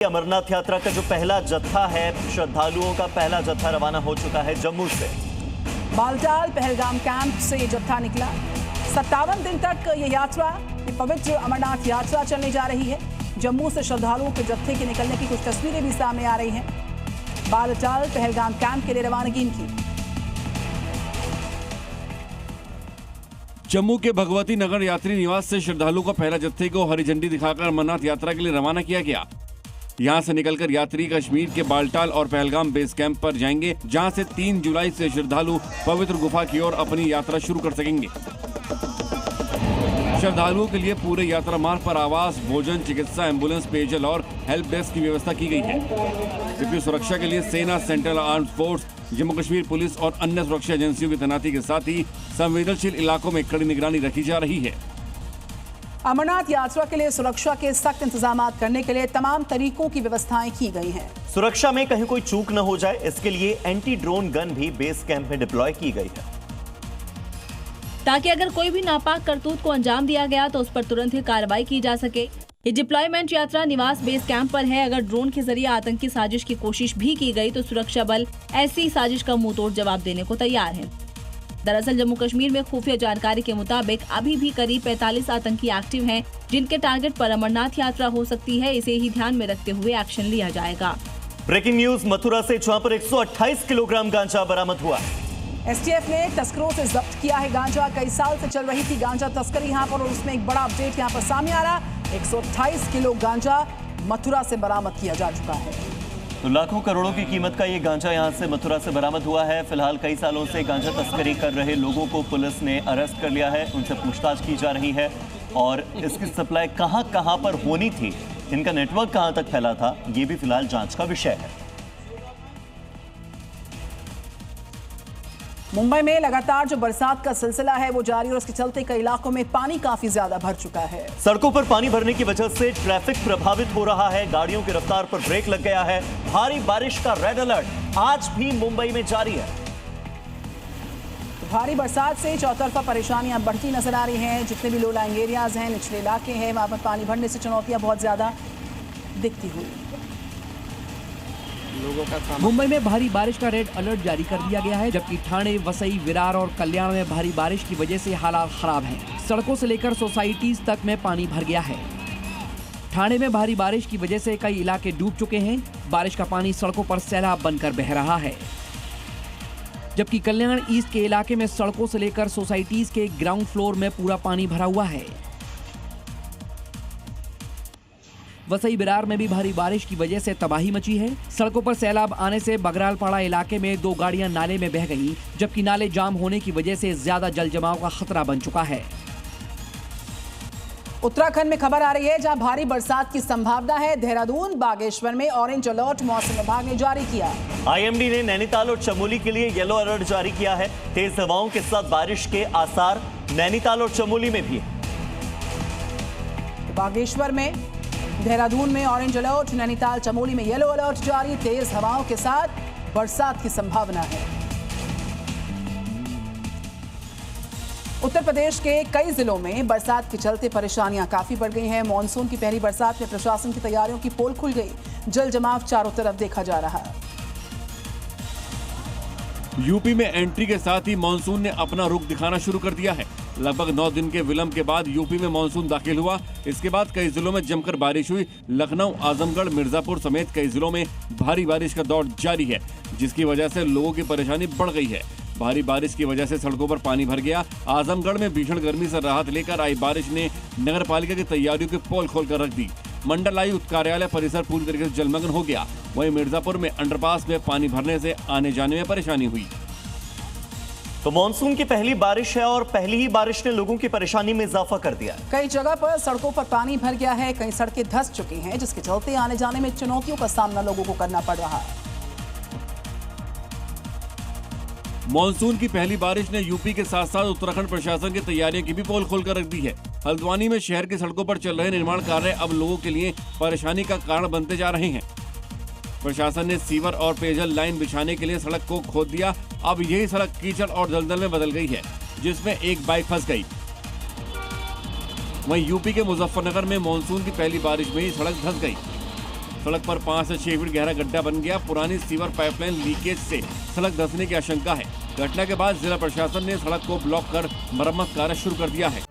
अमरनाथ यात्रा का जो पहला जत्था है, श्रद्धालुओं का पहला जत्था रवाना हो चुका है जम्मू से। बालटाल पहलगाम कैंप से ये जत्था निकला। 57 दिन तक ये यात्रा, ये पवित्र अमरनाथ यात्रा चलने जा रही है। जम्मू से श्रद्धालुओं के जत्थे के निकलने की कुछ तस्वीरें भी सामने आ रही हैं। बालटाल पहलगाम कैंप के लिए रवानगी इनकी। जम्मू के भगवती नगर यात्री निवास से श्रद्धालुओं को पहला जत्थे को हरी झंडी दिखाकर अमरनाथ यात्रा के लिए रवाना किया गया। यहां से निकलकर यात्री कश्मीर के बालटाल और पहलगाम बेस कैंप पर जाएंगे, जहां से 3 जुलाई से श्रद्धालु पवित्र गुफा की ओर अपनी यात्रा शुरू कर सकेंगे। श्रद्धालुओं के लिए पूरे यात्रा मार्ग पर आवास, भोजन, चिकित्सा, एम्बुलेंस, पेयजल और हेल्प डेस्क की व्यवस्था की गई है। जबकि सुरक्षा के लिए सेना, central armed force, Jammu Kashmir police और अन्य सुरक्षा एजेंसियों की तैनाती के साथ ही संवेदनशील इलाकों में कड़ी निगरानी रखी जा रही है। अमरनाथ यात्रा के लिए सुरक्षा के सख्त इंतजाम करने के लिए तमाम तरीकों की व्यवस्थाएं की गई हैं। सुरक्षा में कहीं कोई चूक न हो जाए, इसके लिए एंटी ड्रोन गन भी बेस कैंप में डिप्लॉय की गई है, ताकि अगर कोई भी नापाक करतूत को अंजाम दिया गया तो उस पर तुरंत ही कार्रवाई की जा सके। ये डिप्लॉयमेंट यात्रा निवास बेस कैंप पर है। अगर ड्रोन के जरिए आतंकी साजिश की कोशिश भी की गई तो सुरक्षा बल ऐसी साजिश का मुंहतोड़ जवाब देने को तैयार है। दरअसल जम्मू कश्मीर में खुफिया जानकारी के मुताबिक अभी भी करीब 45 आतंकी एक्टिव हैं, जिनके टारगेट पर अमरनाथ यात्रा हो सकती है। इसे ही ध्यान में रखते हुए एक्शन लिया जाएगा। ब्रेकिंग न्यूज मथुरा से, जहां पर 128 किलोग्राम गांजा बरामद हुआ। एसटीएफ ने तस्करों से जब्त किया है गांजा। कई साल से चल रही थी गांजा तस्करी यहाँ पर, और उसमें एक बड़ा अपडेट यहाँ पर सामने आ रहा। 128 किलो गांजा मथुरा से बरामद किया जा चुका है। तो लाखों करोड़ों की कीमत का ये गांजा यहां से मथुरा से बरामद हुआ है। फिलहाल कई सालों से गांजा तस्करी कर रहे लोगों को पुलिस ने अरेस्ट कर लिया है, उनसे पूछताछ की जा रही है और इसकी सप्लाई कहां पर होनी थी, इनका नेटवर्क कहां तक फैला था, ये भी फिलहाल जांच का विषय है। मुंबई में लगातार जो बरसात का सिलसिला है वो जारी, और उसके चलते कई इलाकों में पानी काफी ज्यादा भर चुका है। सड़कों पर पानी भरने की वजह से ट्रैफिक प्रभावित हो रहा है, गाड़ियों की रफ्तार पर ब्रेक लग गया है। भारी बारिश का रेड अलर्ट आज भी मुंबई में जारी है। भारी बरसात से चौतरफा परेशानियां बढ़ती नजर आ रही हैं। जितने भी लो लाइंग एरियाज हैं, निचले इलाके हैं, वहां पर पानी भरने से चुनौतियां बहुत ज्यादा दिखती हुई। मुंबई में भारी बारिश का रेड अलर्ट जारी कर दिया गया है, जबकि ठाणे, वसई, विरार और कल्याण में भारी बारिश की वजह से हालात खराब हैं। सड़कों से लेकर सोसाइटीज तक में पानी भर गया है। ठाणे में भारी बारिश की वजह से कई इलाके डूब चुके हैं। बारिश का पानी सड़कों पर सैलाब बनकर बह रहा है, जबकि कल्याण ईस्ट के इलाके में सड़कों से लेकर सोसाइटीज के ग्राउंड फ्लोर में पूरा पानी भरा हुआ है। वसई विरार में भी भारी बारिश की वजह से तबाही मची है। सड़कों पर सैलाब आने से बगरालपाड़ा इलाके में 2 गाड़ियां नाले में बह गईं, जबकि नाले जाम होने की वजह से ज्यादा जल जमाव का खतरा बन चुका है। उत्तराखंड में खबर आ रही है जहां भारी बरसात की संभावना है। देहरादून, बागेश्वर में ऑरेंज अलर्ट मौसम विभाग ने जारी किया। आईएमडी ने नैनीताल और चमोली के लिए येलो अलर्ट जारी किया है। तेज हवाओं के साथ बारिश के आसार नैनीताल और चमोली में भी है। बागेश्वर में, देहरादून में ऑरेंज अलर्ट, नैनीताल, चमोली में येलो अलर्ट जारी। तेज हवाओं के साथ बरसात की संभावना है। उत्तर प्रदेश के कई जिलों में बरसात के चलते परेशानियां काफी बढ़ गई हैं। मॉनसून की पहली बरसात में प्रशासन की तैयारियों की पोल खुल गई। जल जमाव चारों तरफ देखा जा रहा है। यूपी में एंट्री के साथ ही मानसून ने अपना रुख दिखाना शुरू कर दिया है। लगभग 9 दिन के विलंब के बाद यूपी में मानसून दाखिल हुआ। इसके बाद कई जिलों में जमकर बारिश हुई। लखनऊ, आजमगढ़, मिर्जापुर समेत कई जिलों में भारी बारिश का दौर जारी है, जिसकी वजह से लोगों की परेशानी बढ़ गई है। भारी बारिश की वजह से सड़कों पर पानी भर गया। आजमगढ़ में भीषण गर्मी से राहत लेकर आई बारिश ने नगर पालिका की तैयारियों की पोल खोलकर रख दी। मंडल आयुक्त कार्यालय परिसर पूरी तरीके से जलमग्न हो गया। वहीं मिर्जापुर में अंडरपास में पानी भरने से आने जाने में परेशानी हुई। तो मानसून की पहली बारिश है और पहली ही बारिश ने लोगों की परेशानी में इजाफा कर दिया। कई जगह पर सड़कों पर पानी भर गया है, कई सड़कें धंस चुकी हैं, जिसके चलते आने जाने में चुनौतियों का सामना लोगों को करना पड़ रहा है। मानसून की पहली बारिश ने यूपी के साथ साथ उत्तराखंड प्रशासन की तैयारियों की भी पोल खोलकर रख दी है। हल्द्वानी में शहर की सड़कों पर चल रहे निर्माण कार्य अब लोगों के लिए परेशानी का कारण बनते जा रहे हैं। प्रशासन ने सीवर और पेयजल लाइन बिछाने के लिए सड़क को खोद दिया। अब यही सड़क कीचड़ और दलदल में बदल गई है, जिसमें एक बाइक फंस गई। वहीं यूपी के मुजफ्फरनगर में मानसून की पहली बारिश में ही सड़क धंस गई। सड़क पर 5 से 6 फीट गहरा गड्ढा बन गया। पुरानी सीवर पाइपलाइन लीकेज से सड़क धंसने की आशंका है। घटना के बाद जिला प्रशासन ने सड़क को ब्लॉक कर मरम्मत कार्य शुरू कर दिया है।